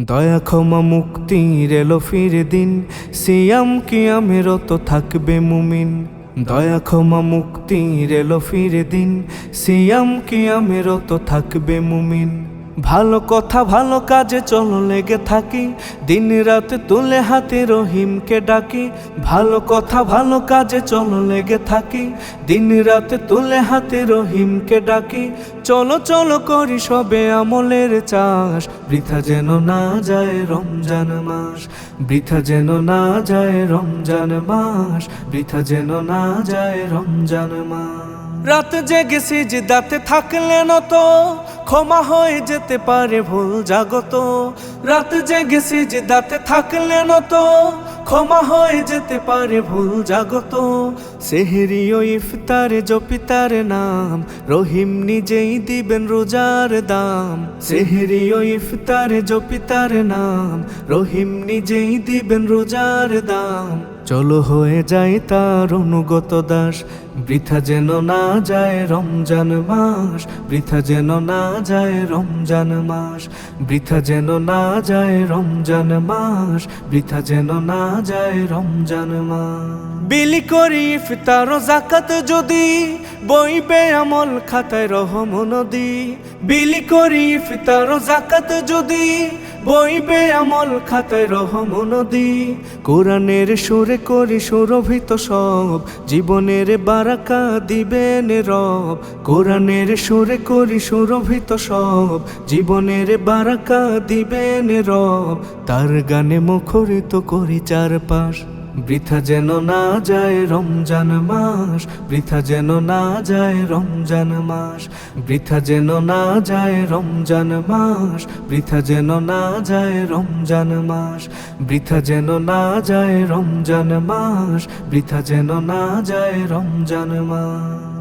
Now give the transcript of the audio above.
দয়া ক্ষমা মুক্তির এলো ফিরে দিন, সিয়াম কিয়ামেরও তো থাকবে মুমিন। দয়া ক্ষমা মুক্তির এলো ফিরে দিন, সিয়াম কিয়ামেরও তো থাকবে মুমিন। ভালো কথা ভালো কাজে চলো লেগে থাকি, দিন রাত তুলে হাতে রহিমকে ডাকি। ভালো কথা ভালো কাজে চলো লেগে থাকি, দিন রাত তুলে হাতে রহিমকে ডাকি। চলো চলো করি সবে আমলের চাষ, বৃথা যেন না যায় রমজান মাস। বৃথা যেন না যায় রমজান মাস, বৃথা যেন না যায় রমজান মাস। রাত জেগে সিজদাতে থাকলে নত, ক্ষমা হয়ে যেতে পারে ভুল জাগত। রাত জেগে সিজদাতে থাকলে নত, ক্ষমা হয়ে যেতে পারে ভুল জাগত। সেহরি ও ইফতারে জপি তার নাম, রহিম নিজেই দিবেন রোজার দাম। সেহরি ও ইফতারে জপি তার নাম, রহিম নিজেই দিবেন রোজার দাম। চলো হয়ে যায় তার অনুগত দাস, বৃথা যেন না যায় রমজান মাস। বৃথা যেন না যায় রমজান মাস, বৃথা যেন না যায় রমজান মাস, বৃথা যেন না যায় রমজান মাস। বিলি করি ইফতার ও যাকাত যদি, বইবে আমল খাতায় রহম নদী। বিলি করি ইফতার ও যাকাত যদি, বইবে আমল খাতায় রহম নদী। কোরআনের সুরে করি সুরভিত সব, জীবনের বারাকা দিবেন রব। কোরআনের সুরে করি সুরভিত সব, জীবনের বারাকা দিবেন রব। তার গানে মুখরিত করি চারপাশ, বৃথা যেন না যায় রমজান মাস। বৃথা যেন না যায় রমজান মাস, বৃথা যেন না যায় রমজান মাস, বৃথা যেন না যায় রমজান মাস, বৃথা যেন না যায় রমজান মাস, বৃথা যেন না যায় রমজান মাস।